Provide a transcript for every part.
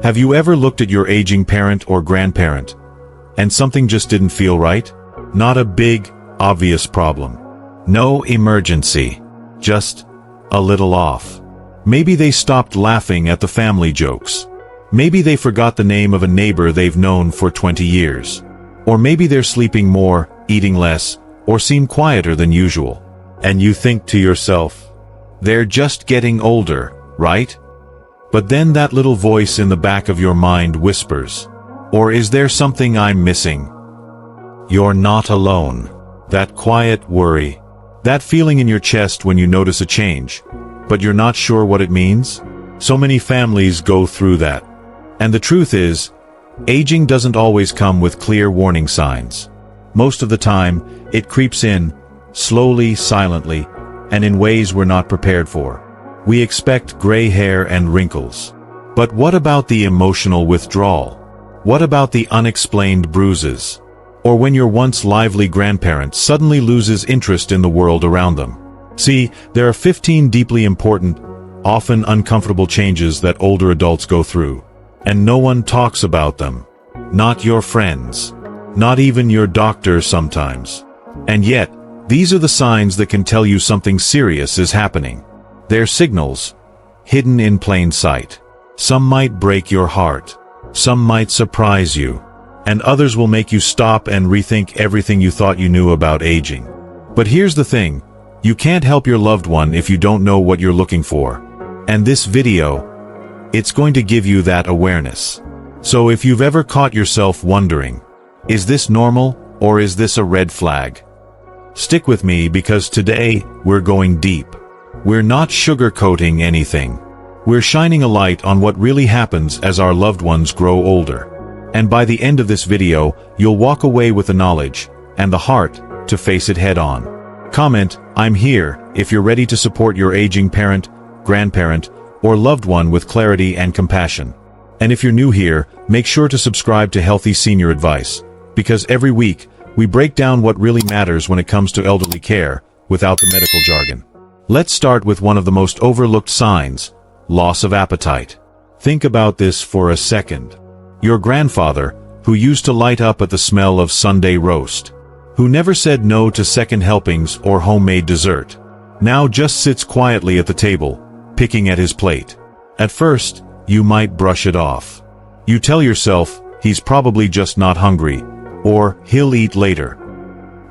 Have you ever looked at your aging parent or grandparent, and something just didn't feel right? Not a big, obvious problem. No emergency. Just a little off. Maybe they stopped laughing at the family jokes. Maybe they forgot the name of a neighbor they've known for 20 years. Or maybe they're sleeping more, eating less, or seem quieter than usual. And you think to yourself, they're just getting older, right? But then that little voice in the back of your mind whispers, or is there something I'm missing? You're not alone. That quiet worry, that feeling in your chest when you notice a change, but you're not sure what it means? So many families go through that. And the truth is, aging doesn't always come with clear warning signs. Most of the time, it creeps in, slowly, silently, and in ways we're not prepared for. We expect gray hair and wrinkles. But what about the emotional withdrawal? What about the unexplained bruises? Or when your once lively grandparent suddenly loses interest in the world around them? See, there are 15 deeply important, often uncomfortable changes that older adults go through. And no one talks about them. Not your friends. Not even your doctor sometimes. And yet, these are the signs that can tell you something serious is happening. They're signals, hidden in plain sight. Some might break your heart. Some might surprise you. And others will make you stop and rethink everything you thought you knew about aging. But here's the thing. You can't help your loved one if you don't know what you're looking for. And this video, it's going to give you that awareness. So if you've ever caught yourself wondering, is this normal or is this a red flag? Stick with me because today we're going deep. We're not sugarcoating anything. We're shining a light on what really happens as our loved ones grow older. And by the end of this video, you'll walk away with the knowledge and the heart to face it head on. Comment, "I'm here," if you're ready to support your aging parent, grandparent, or loved one with clarity and compassion. And if you're new here, make sure to subscribe to Healthy Senior Advice, because every week, we break down what really matters when it comes to elderly care, without the medical jargon. Let's start with one of the most overlooked signs, loss of appetite. Think about this for a second. Your grandfather, who used to light up at the smell of Sunday roast, who never said no to second helpings or homemade dessert, now just sits quietly at the table, picking at his plate. At first, you might brush it off. You tell yourself, he's probably just not hungry, or he'll eat later.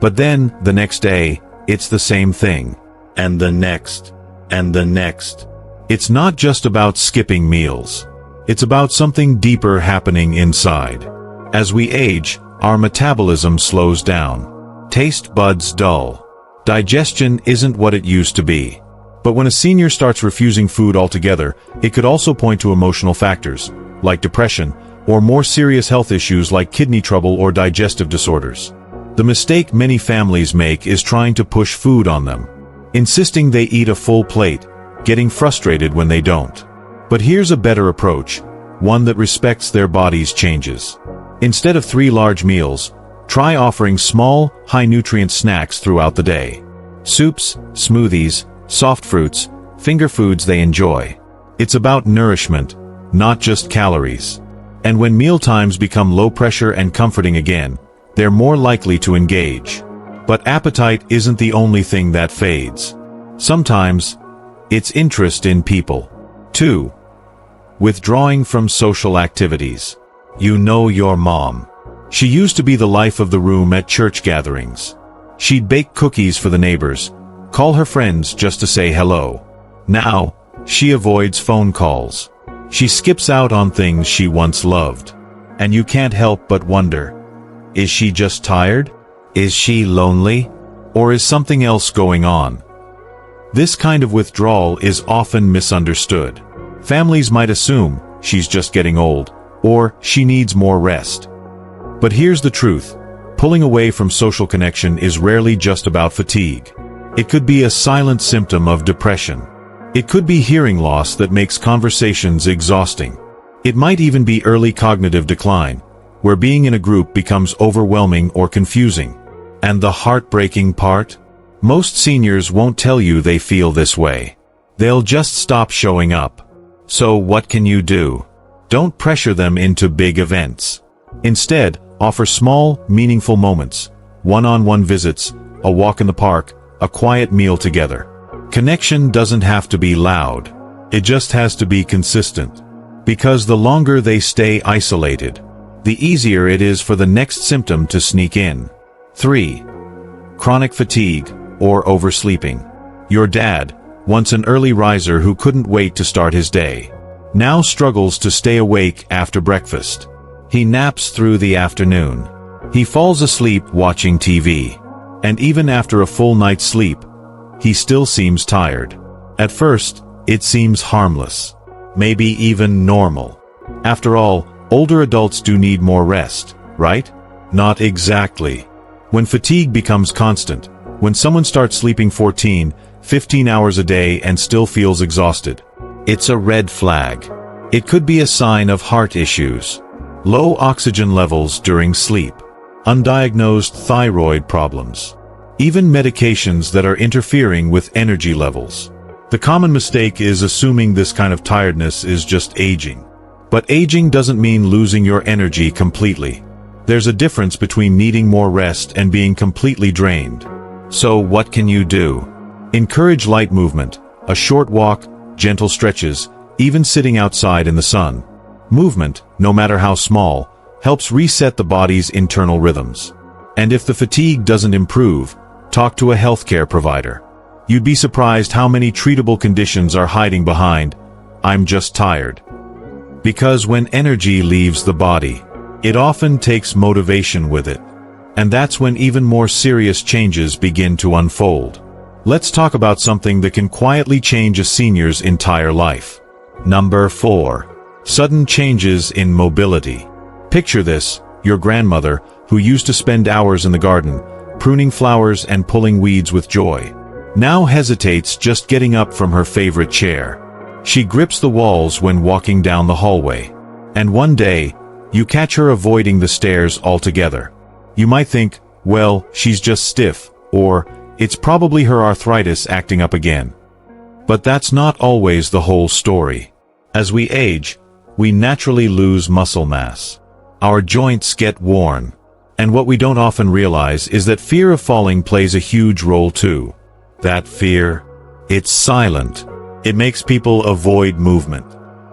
But then, the next day, it's the same thing. And the next. And the next. It's not just about skipping meals. It's about something deeper happening inside. As we age, our metabolism slows down. Taste buds dull. Digestion isn't what it used to be. But when a senior starts refusing food altogether, it could also point to emotional factors, like depression, or more serious health issues like kidney trouble or digestive disorders. The mistake many families make is trying to push food on them, insisting they eat a full plate, getting frustrated when they don't. But here's a better approach, one that respects their body's changes. Instead of 3 large meals, try offering small, high-nutrient snacks throughout the day. Soups, smoothies, soft fruits, finger foods they enjoy. It's about nourishment, not just calories. And when mealtimes become low pressure and comforting again, they're more likely to engage. But appetite isn't the only thing that fades. Sometimes, it's interest in people. 2. Withdrawing from social activities. You know your mom. She used to be the life of the room at church gatherings. She'd bake cookies for the neighbors, call her friends just to say hello. Now, she avoids phone calls. She skips out on things she once loved. And you can't help but wonder, is she just tired? Is she lonely? Or is something else going on? This kind of withdrawal is often misunderstood. Families might assume she's just getting old, or she needs more rest. But here's the truth. Pulling away from social connection is rarely just about fatigue. It could be a silent symptom of depression. It could be hearing loss that makes conversations exhausting. It might even be early cognitive decline, where being in a group becomes overwhelming or confusing. And the heartbreaking part? Most seniors won't tell you they feel this way. They'll just stop showing up. So what can you do? Don't pressure them into big events. Instead, offer small, meaningful moments, one-on-one visits, a walk in the park, a quiet meal together. Connection doesn't have to be loud. It just has to be consistent. Because the longer they stay isolated, the easier it is for the next symptom to sneak in. 3. Chronic fatigue or oversleeping. Your dad, once an early riser who couldn't wait to start his day, now struggles to stay awake after breakfast. He naps through the afternoon. He falls asleep watching TV. And even after a full night's sleep, he still seems tired. At first, it seems harmless. Maybe even normal. After all, older adults do need more rest, right? Not exactly. When fatigue becomes constant, when someone starts sleeping 14, 15 hours a day and still feels exhausted, it's a red flag. It could be a sign of heart issues, low oxygen levels during sleep, undiagnosed thyroid problems, even medications that are interfering with energy levels. The common mistake is assuming this kind of tiredness is just aging. But aging doesn't mean losing your energy completely. There's a difference between needing more rest and being completely drained. So what can you do? Encourage light movement, a short walk, gentle stretches, even sitting outside in the sun. Movement, no matter how small, helps reset the body's internal rhythms. And if the fatigue doesn't improve, talk to a healthcare provider. You'd be surprised how many treatable conditions are hiding behind, "I'm just tired." Because when energy leaves the body, it often takes motivation with it. And that's when even more serious changes begin to unfold. Let's talk about something that can quietly change a senior's entire life. Number 4. Sudden changes in mobility. Picture this, your grandmother, who used to spend hours in the garden, pruning flowers and pulling weeds with joy, now hesitates just getting up from her favorite chair. She grips the walls when walking down the hallway. And one day, you catch her avoiding the stairs altogether. You might think, well, she's just stiff, or it's probably her arthritis acting up again. But that's not always the whole story. As we age, we naturally lose muscle mass. Our joints get worn. And what we don't often realize is that fear of falling plays a huge role too. That fear, it's silent. It makes people avoid movement.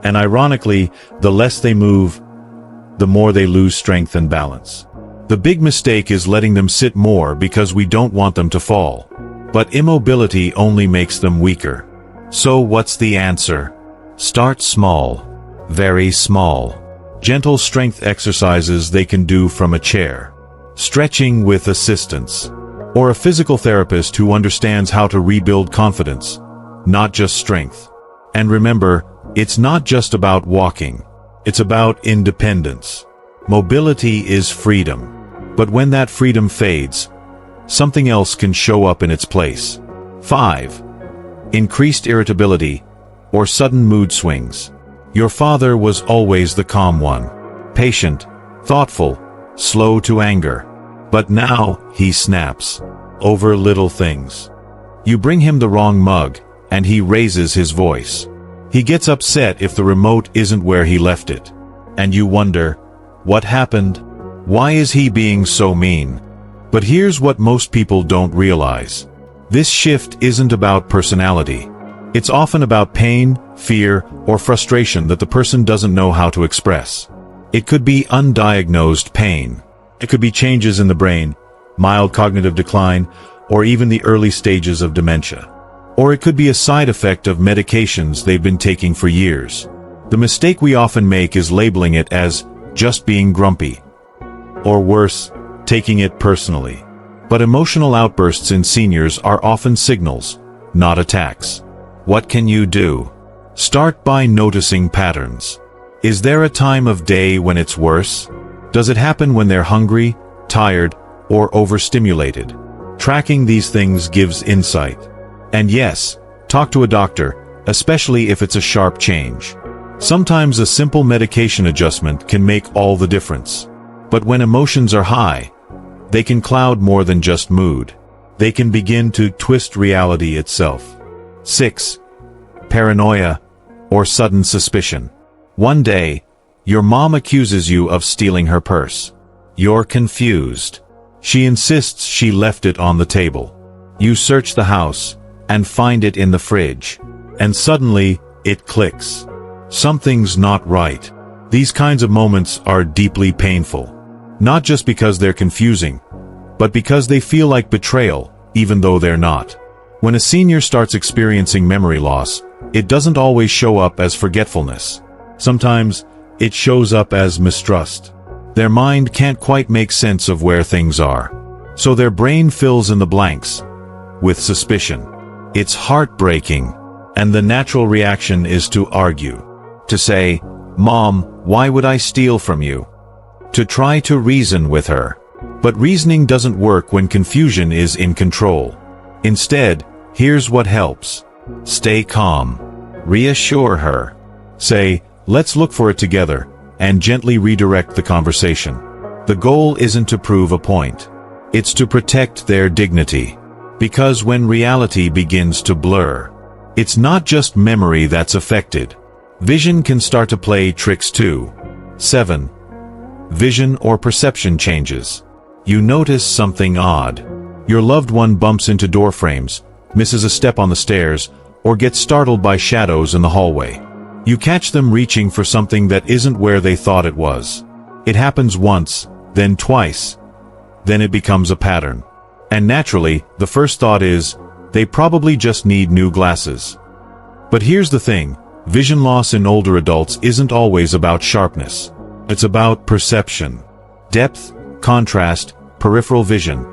And ironically, the less they move, the more they lose strength and balance. The big mistake is letting them sit more because we don't want them to fall. But immobility only makes them weaker. So what's the answer? Start small. Very small. Gentle strength exercises they can do from a chair. Stretching with assistance. Or a physical therapist who understands how to rebuild confidence, not just strength. And remember, it's not just about walking. It's about independence. Mobility is freedom. But when that freedom fades, something else can show up in its place. 5. Increased irritability or sudden mood swings. Your father was always the calm one. Patient, thoughtful, slow to anger. But now, he snaps. Over little things. You bring him the wrong mug, and he raises his voice. He gets upset if the remote isn't where he left it. And you wonder, what happened? Why is he being so mean? But here's what most people don't realize. This shift isn't about personality. It's often about pain, fear, or frustration that the person doesn't know how to express. It could be undiagnosed pain. It could be changes in the brain, mild cognitive decline, or even the early stages of dementia. Or it could be a side effect of medications they've been taking for years. The mistake we often make is labeling it as just being grumpy. Or worse, taking it personally. But emotional outbursts in seniors are often signals, not attacks. What can you do? Start by noticing patterns. Is there a time of day when it's worse? Does it happen when they're hungry, tired, or overstimulated? Tracking these things gives insight. And yes, talk to a doctor, especially if it's a sharp change. Sometimes a simple medication adjustment can make all the difference. But when emotions are high, they can cloud more than just mood. They can begin to twist reality itself. 6. Paranoia or sudden suspicion. One day, Your mom accuses you of stealing her purse. You're confused. She insists she left it on the table. You search the house and find it in the fridge. And suddenly, it clicks. Something's not right. These kinds of moments are deeply painful. Not just because they're confusing, but because they feel like betrayal, even though they're not. When a senior starts experiencing memory loss, it doesn't always show up as forgetfulness. Sometimes, it shows up as mistrust. Their mind can't quite make sense of where things are. So their brain fills in the blanks with suspicion. It's heartbreaking, and the natural reaction is to argue. To say, "Mom, why would I steal from you?" To try to reason with her. But reasoning doesn't work when confusion is in control. Instead, here's what helps. Stay calm. Reassure her. Say, "Let's look for it together," and gently redirect the conversation. The goal isn't to prove a point. It's to protect their dignity. Because when reality begins to blur, it's not just memory that's affected. Vision can start to play tricks too. 7. Vision or perception changes. You notice something odd. Your loved one bumps into door frames, misses a step on the stairs, or gets startled by shadows in the hallway. You catch them reaching for something that isn't where they thought it was. It happens once, then twice. Then it becomes a pattern. And naturally, the first thought is, they probably just need new glasses. But here's the thing, vision loss in older adults isn't always about sharpness. It's about perception. Depth, contrast, peripheral vision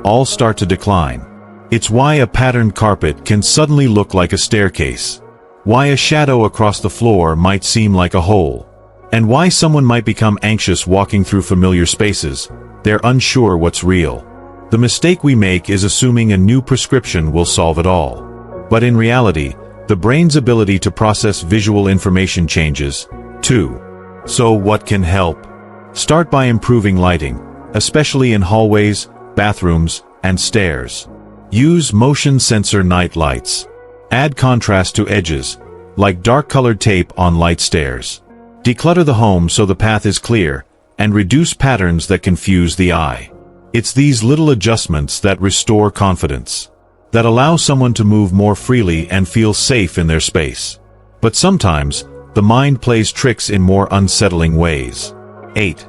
all start to decline. It's why a patterned carpet can suddenly look like a staircase. Why a shadow across the floor might seem like a hole. And why someone might become anxious walking through familiar spaces. They're unsure what's real. The mistake we make is assuming a new prescription will solve it all. But in reality, the brain's ability to process visual information changes, too. So what can help? Start by improving lighting, especially in hallways, bathrooms, and stairs. Use motion sensor night lights. Add contrast to edges, like dark-colored tape on light stairs. Declutter the home so the path is clear, and reduce patterns that confuse the eye. It's these little adjustments that restore confidence, that allow someone to move more freely and feel safe in their space. But sometimes, the mind plays tricks in more unsettling ways. 8.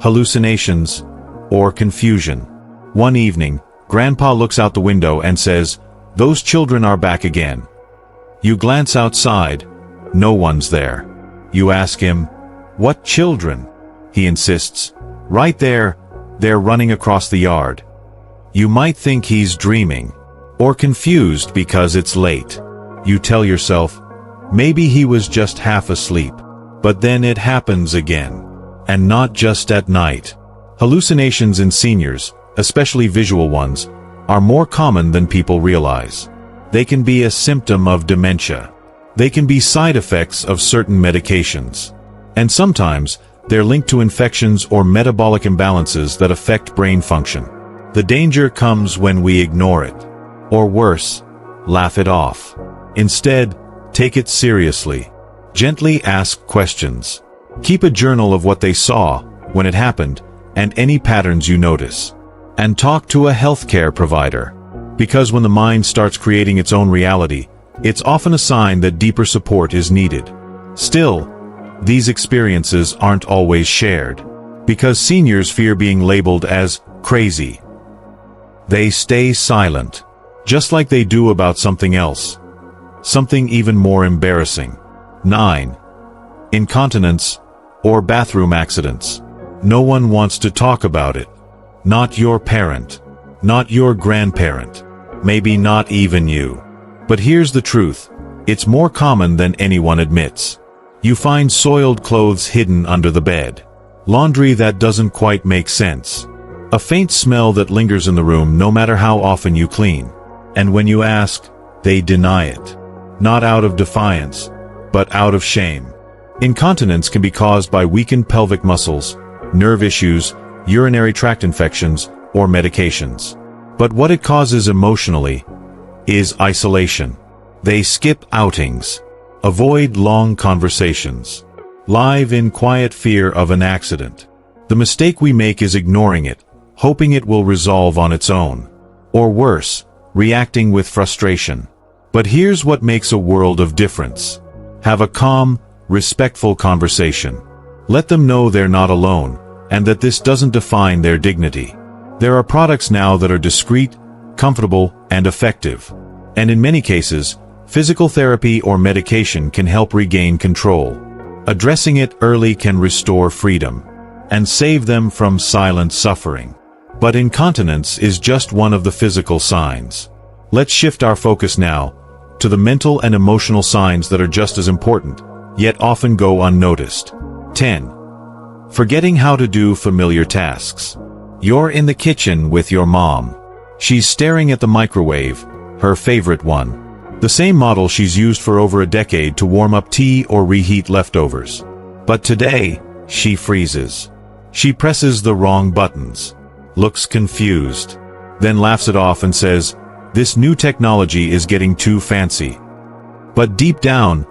Hallucinations or confusion. One evening, Grandpa looks out the window and says, "Those children are back again." You glance outside. No one's there. You ask him, "What children?" He insists, "Right there, they're running across the yard." You might think he's dreaming, or confused because it's late. You tell yourself, maybe he was just half asleep. But then it happens again. And not just at night. Hallucinations in seniors, especially visual ones, are more common than people realize. They can be a symptom of dementia. They can be side effects of certain medications. And sometimes, they're linked to infections or metabolic imbalances that affect brain function. The danger comes when we ignore it. Or worse, laugh it off. Instead, take it seriously. Gently ask questions. Keep a journal of what they saw, when it happened, and any patterns you notice. And talk to a healthcare provider. Because when the mind starts creating its own reality, it's often a sign that deeper support is needed. Still, these experiences aren't always shared. Because seniors fear being labeled as crazy. They stay silent. Just like they do about something else. Something even more embarrassing. 9. Incontinence or bathroom accidents. No one wants to talk about it. Not your parent. Not your grandparent. Maybe not even you. But here's the truth. It's more common than anyone admits. You find soiled clothes hidden under the bed. Laundry that doesn't quite make sense. A faint smell that lingers in the room no matter how often you clean. And when you ask, they deny it. Not out of defiance, but out of shame. Incontinence can be caused by weakened pelvic muscles, nerve issues, urinary tract infections, or medications. But what it causes emotionally is isolation. They skip outings, avoid long conversations, live in quiet fear of an accident. The mistake we make is ignoring it, hoping it will resolve on its own. Or worse, reacting with frustration. But here's what makes a world of difference. Have a calm, respectful conversation. Let them know they're not alone, and that this doesn't define their dignity. There are products now that are discreet, comfortable, and effective. And in many cases, physical therapy or medication can help regain control. Addressing it early can restore freedom and save them from silent suffering. But incontinence is just one of the physical signs. Let's shift our focus now to the mental and emotional signs that are just as important, yet often go unnoticed. 10. Forgetting how to do familiar tasks. You're in the kitchen with your mom. She's staring at the microwave, her favorite one. The same model she's used for over a decade to warm up tea or reheat leftovers. But today, she freezes. She presses the wrong buttons, looks confused, then laughs it off and says, "This new technology is getting too fancy." But deep down,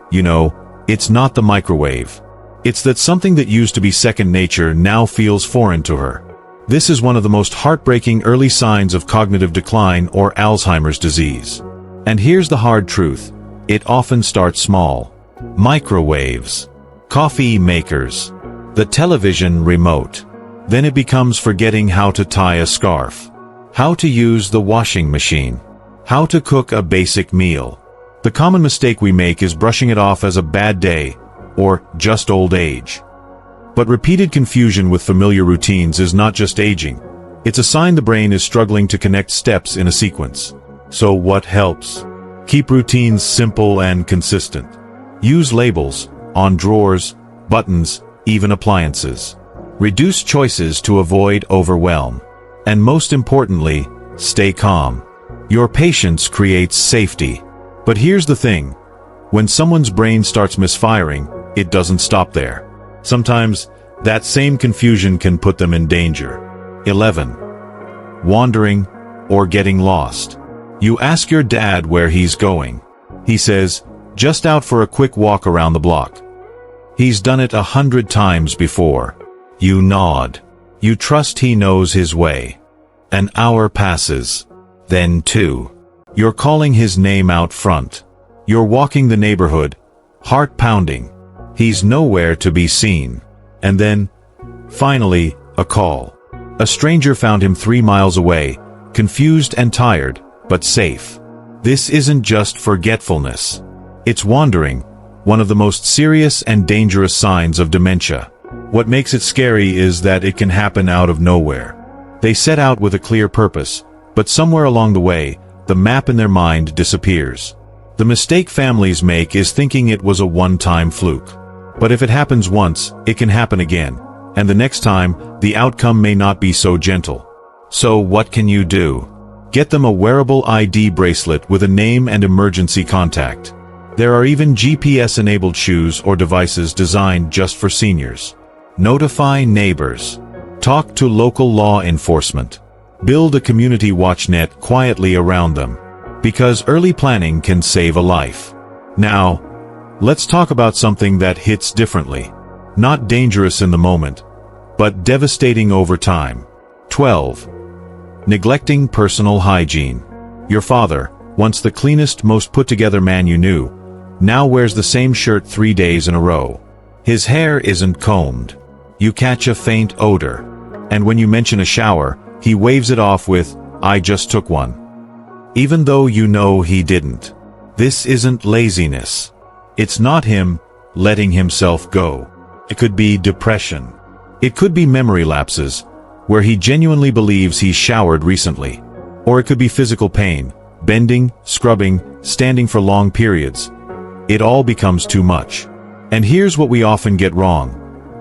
it's not the microwave. It's that something that used to be second nature now feels foreign to her. This is one of the most heartbreaking early signs of cognitive decline or Alzheimer's disease. And here's the hard truth. It often starts small. Microwaves, coffee makers, the television remote. Then it becomes forgetting how to tie a scarf, how to use the washing machine, how to cook a basic meal. The common mistake we make is brushing it off as a bad day or just old age. But repeated confusion with familiar routines is not just aging. It's a sign the brain is struggling to connect steps in a sequence. So what helps? Keep routines simple and consistent. Use labels on drawers, buttons, even appliances. Reduce choices to avoid overwhelm. And most importantly, stay calm. Your patience creates safety. But here's the thing. When someone's brain starts misfiring, it doesn't stop there. Sometimes, that same confusion can put them in danger. 11. Wandering or getting lost. You ask your dad where he's going. He says, "Just out for a quick walk around the block." He's done it 100 times before. You nod. You trust he knows his way. An hour passes. Then 2. You're calling his name out front. You're walking the neighborhood, heart pounding. He's nowhere to be seen. And then, finally, a call. A stranger found him 3 miles away, confused and tired, but safe. This isn't just forgetfulness. It's wandering, one of the most serious and dangerous signs of dementia. What makes it scary is that it can happen out of nowhere. They set out with a clear purpose, but somewhere along the way, the map in their mind disappears. The mistake families make is thinking it was a one-time fluke. But if it happens once, it can happen again, and the next time, the outcome may not be so gentle. So what can you do? Get them a wearable ID bracelet with a name and emergency contact. There are even GPS-enabled shoes or devices designed just for seniors. Notify neighbors. Talk to local law enforcement. Build a community watch net quietly around them. Because early planning can save a life. Now, let's talk about something that hits differently. Not dangerous in the moment, but devastating over time. 12. Neglecting personal hygiene. Your father, once the cleanest, most put-together man you knew, now wears the same shirt 3 days in a row. His hair isn't combed. You catch a faint odor. And when you mention a shower, he waves it off with, "I just took one." Even though you know he didn't. This isn't laziness. It's not him letting himself go. It could be depression. It could be memory lapses, where he genuinely believes he's showered recently. Or it could be physical pain, bending, scrubbing, standing for long periods. It all becomes too much. And here's what we often get wrong.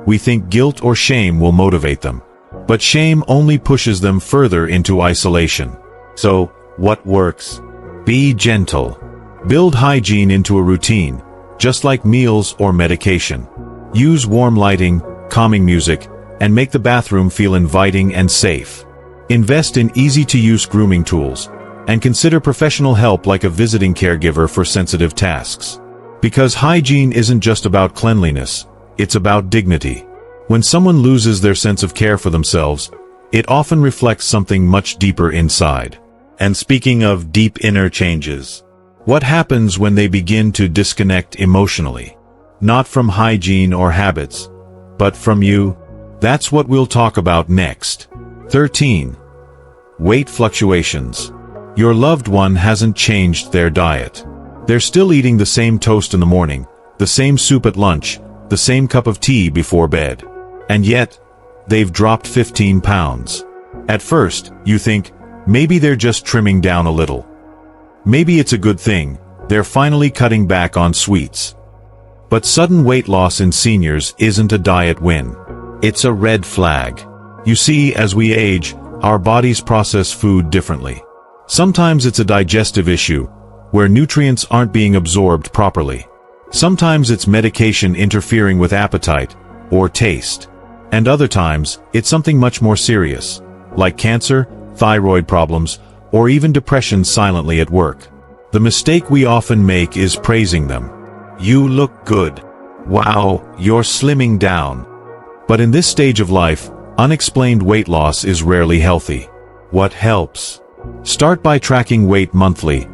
We think guilt or shame will motivate them. But shame only pushes them further into isolation. So, what works? Be gentle. Build hygiene into a routine, just like meals or medication. Use warm lighting, calming music, and make the bathroom feel inviting and safe. Invest in easy-to-use grooming tools, and consider professional help like a visiting caregiver for sensitive tasks. Because hygiene isn't just about cleanliness, it's about dignity. When someone loses their sense of care for themselves, it often reflects something much deeper inside. And speaking of deep inner changes, what happens when they begin to disconnect emotionally? Not from hygiene or habits, but from you? That's what we'll talk about next. 13. Weight fluctuations. Your loved one hasn't changed their diet. They're still eating the same toast in the morning, the same soup at lunch, the same cup of tea before bed. And yet, they've dropped 15 pounds. At first, you think, maybe they're just trimming down a little. Maybe it's a good thing, they're finally cutting back on sweets. But sudden weight loss in seniors isn't a diet win. It's a red flag. You see, as we age, our bodies process food differently. Sometimes it's a digestive issue, where nutrients aren't being absorbed properly. Sometimes it's medication interfering with appetite or taste. And other times, it's something much more serious, like cancer, thyroid problems, or even depression silently at work. The mistake we often make is praising them. You look good. Wow, you're slimming down. But in this stage of life, unexplained weight loss is rarely healthy. What helps? Start by tracking weight monthly,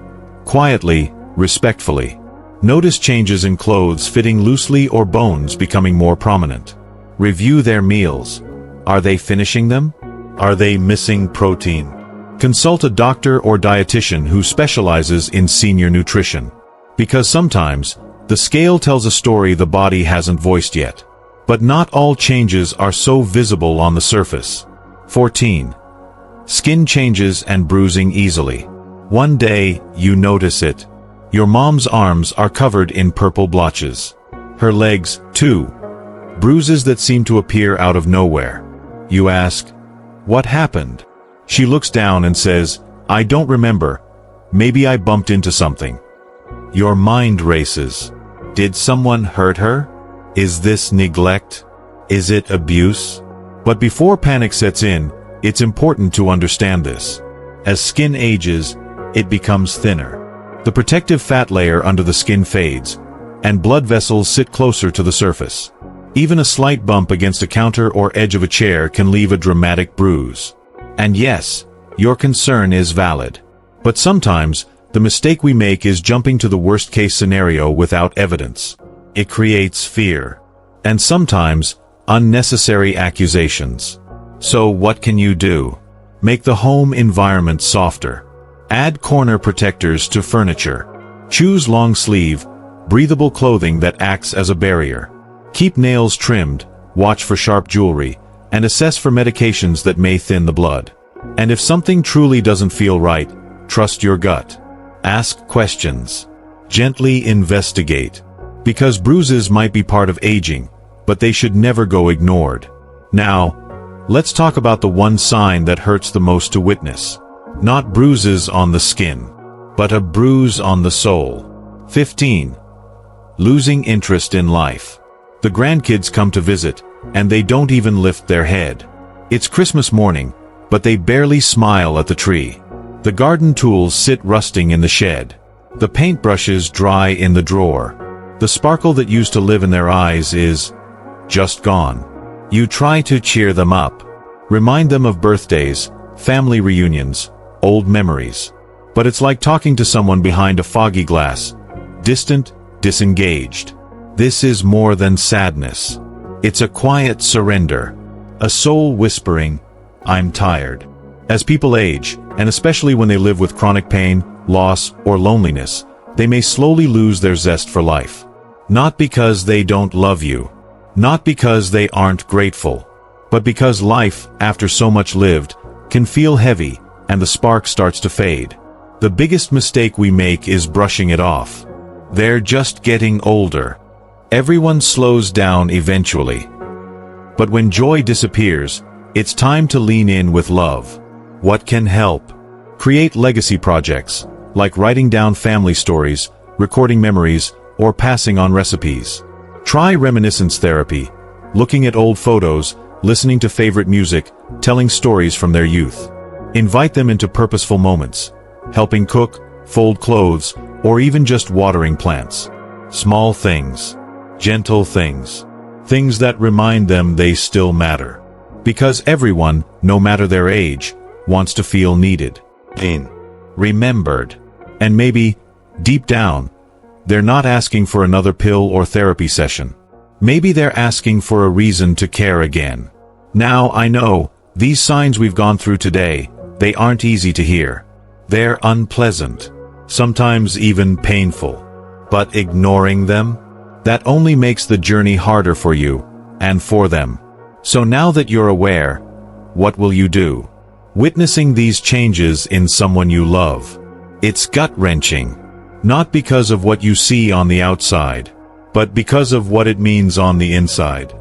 quietly, respectfully. Notice changes in clothes fitting loosely or bones becoming more prominent. Review their meals. Are they finishing them? Are they missing protein? Consult a doctor or dietitian who specializes in senior nutrition. Because sometimes, the scale tells a story the body hasn't voiced yet. But not all changes are so visible on the surface. 14. Skin changes and bruising easily. One day, you notice it. Your mom's arms are covered in purple blotches. Her legs, too. Bruises that seem to appear out of nowhere. You ask, what happened? She looks down and says, I don't remember. Maybe I bumped into something. Your mind races. Did someone hurt her? Is this neglect? Is it abuse? But before panic sets in, it's important to understand this. As skin ages, it becomes thinner. The protective fat layer under the skin fades, and blood vessels sit closer to the surface. Even a slight bump against a counter or edge of a chair can leave a dramatic bruise. And yes, your concern is valid. But sometimes, the mistake we make is jumping to the worst-case scenario without evidence. It creates fear. And sometimes, unnecessary accusations. So what can you do? Make the home environment softer. Add corner protectors to furniture. Choose long-sleeve, breathable clothing that acts as a barrier. Keep nails trimmed, watch for sharp jewelry, and assess for medications that may thin the blood. And if something truly doesn't feel right, trust your gut. Ask questions. Gently investigate. Because bruises might be part of aging, but they should never go ignored. Now, let's talk about the one sign that hurts the most to witness. Not bruises on the skin, but a bruise on the soul. 15. Losing interest in life. The grandkids come to visit, and they don't even lift their head. It's Christmas morning, but they barely smile at the tree. The garden tools sit rusting in the shed. The paintbrushes dry in the drawer. The sparkle that used to live in their eyes is just gone. You try to cheer them up. Remind them of birthdays, family reunions, old memories. But it's like talking to someone behind a foggy glass, distant, disengaged. This is more than sadness. It's a quiet surrender. A soul whispering, I'm tired. As people age, and especially when they live with chronic pain, loss, or loneliness, they may slowly lose their zest for life. Not because they don't love you. Not because they aren't grateful. But because life, after so much lived, can feel heavy, and the spark starts to fade. The biggest mistake we make is brushing it off. They're just getting older. Everyone slows down eventually. But when joy disappears, it's time to lean in with love. What can help? Create legacy projects, like writing down family stories, recording memories, or passing on recipes. Try reminiscence therapy, looking at old photos, listening to favorite music, telling stories from their youth. Invite them into purposeful moments, helping cook, fold clothes, or even just watering plants. Small things. Gentle things. things that remind them they still matter. Because everyone, no matter their age, wants to feel needed, seen, remembered, and maybe, deep down, they're not asking for another pill or therapy session. Maybe they're asking for a reason to care again. Now, I know, these signs we've gone through today, they aren't easy to hear. They're unpleasant, sometimes even painful. But ignoring them, that only makes the journey harder for you, and for them. So now that you're aware, what will you do? Witnessing these changes in someone you love. It's gut-wrenching. Not because of what you see on the outside, but because of what it means on the inside.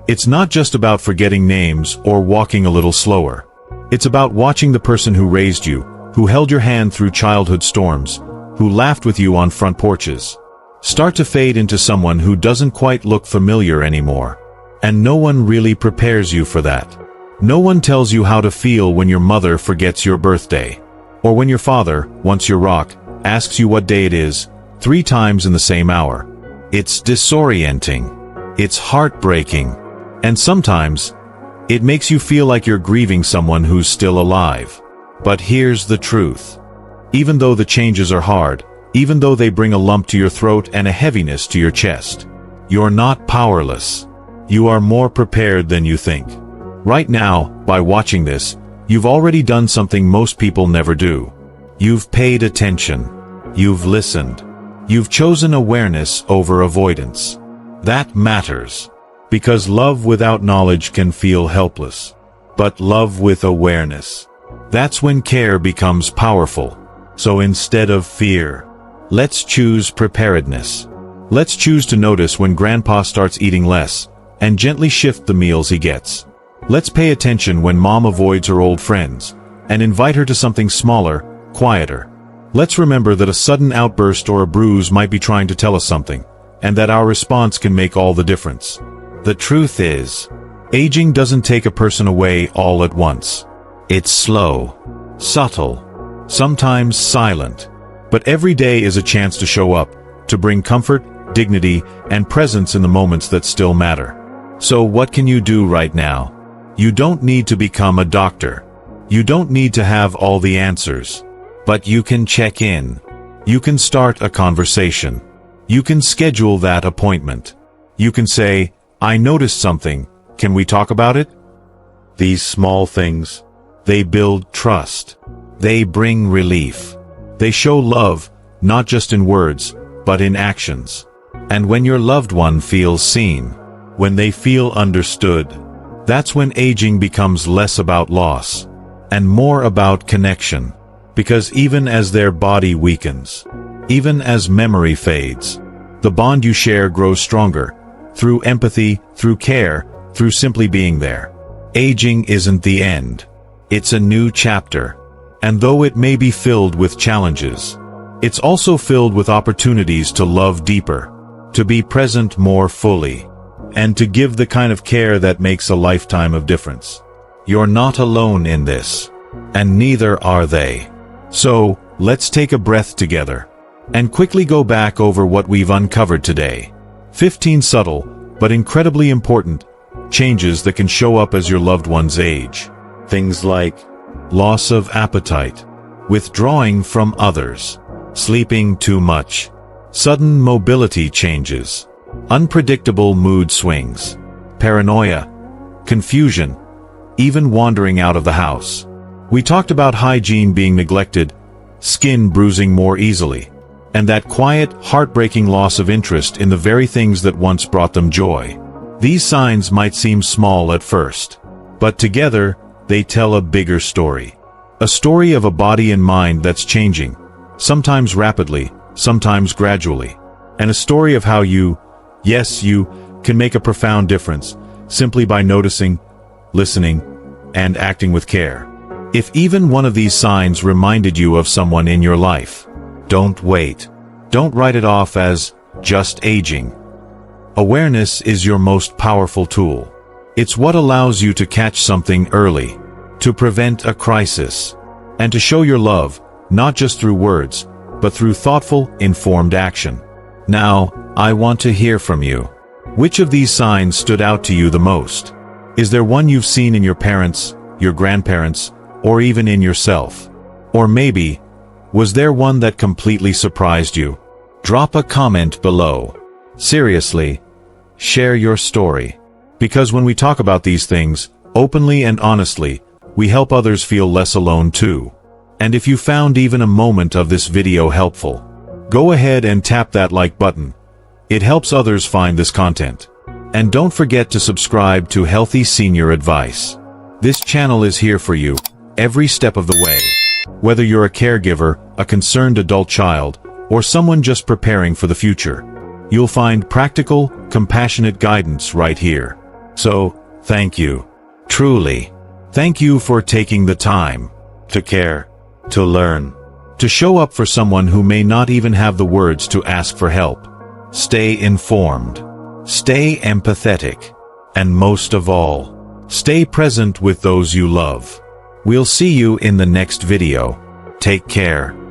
It's not just about forgetting names or walking a little slower. It's about watching the person who raised you, who held your hand through childhood storms, who laughed with you on front porches, start to fade into someone who doesn't quite look familiar anymore. And no one really prepares you for that. No one tells you how to feel when your mother forgets your birthday, or when your father, once your rock, asks you what day it is, 3 times in the same hour. It's disorienting. It's heartbreaking. And sometimes, it makes you feel like you're grieving someone who's still alive. But here's the truth. Even though the changes are hard, even though they bring a lump to your throat and a heaviness to your chest, you're not powerless. You are more prepared than you think. Right now, by watching this, you've already done something most people never do. You've paid attention. You've listened. You've chosen awareness over avoidance. That matters. Because love without knowledge can feel helpless. But love with awareness, that's when care becomes powerful. So instead of fear, let's choose preparedness. Let's choose to notice when Grandpa starts eating less, and gently shift the meals he gets. Let's pay attention when Mom avoids her old friends, and invite her to something smaller, quieter. Let's remember that a sudden outburst or a bruise might be trying to tell us something, and that our response can make all the difference. The truth is, aging doesn't take a person away all at once. It's slow, subtle, sometimes silent. But every day is a chance to show up, to bring comfort, dignity, and presence in the moments that still matter. So what can you do right now? You don't need to become a doctor. You don't need to have all the answers. But you can check in. You can start a conversation. You can schedule that appointment. You can say, I noticed something. Can we talk about it? These small things, they build trust. They bring relief. They show love, not just in words, but in actions. And when your loved one feels seen, when they feel understood, that's when aging becomes less about loss, and more about connection. Because even as their body weakens, even as memory fades, the bond you share grows stronger, through empathy, through care, through simply being there. Aging isn't the end. It's a new chapter. And though it may be filled with challenges, it's also filled with opportunities to love deeper, to be present more fully, and to give the kind of care that makes a lifetime of difference. You're not alone in this, and neither are they. So, let's take a breath together, and quickly go back over what we've uncovered today. 15 subtle, but incredibly important, changes that can show up as your loved one's age. Things like loss of appetite, withdrawing from others, sleeping too much, sudden mobility changes, unpredictable mood swings, paranoia, confusion, even wandering out of the house. We talked about hygiene being neglected, skin bruising more easily, and that quiet, heartbreaking loss of interest in the very things that once brought them joy. These signs might seem small at first, but together, they tell a bigger story. A story of a body and mind that's changing, sometimes rapidly, sometimes gradually. And a story of how you, yes, you, can make a profound difference, simply by noticing, listening, and acting with care. If even one of these signs reminded you of someone in your life, don't wait. Don't write it off as just aging. Awareness is your most powerful tool. It's what allows you to catch something early, to prevent a crisis, and to show your love, not just through words, but through thoughtful, informed action. Now, I want to hear from you. Which of these signs stood out to you the most? Is there one you've seen in your parents, your grandparents, or even in yourself? Or maybe, was there one that completely surprised you? Drop a comment below. Seriously, share your story. Because when we talk about these things, openly and honestly, we help others feel less alone too. And if you found even a moment of this video helpful, go ahead and tap that like button. It helps others find this content. And don't forget to subscribe to Healthy Senior Advice. This channel is here for you, every step of the way. Whether you're a caregiver, a concerned adult child, or someone just preparing for the future, you'll find practical, compassionate guidance right here. So, thank you. Truly. Thank you for taking the time to care, to learn, to show up for someone who may not even have the words to ask for help. Stay informed. Stay empathetic. And most of all, stay present with those you love. We'll see you in the next video. Take care.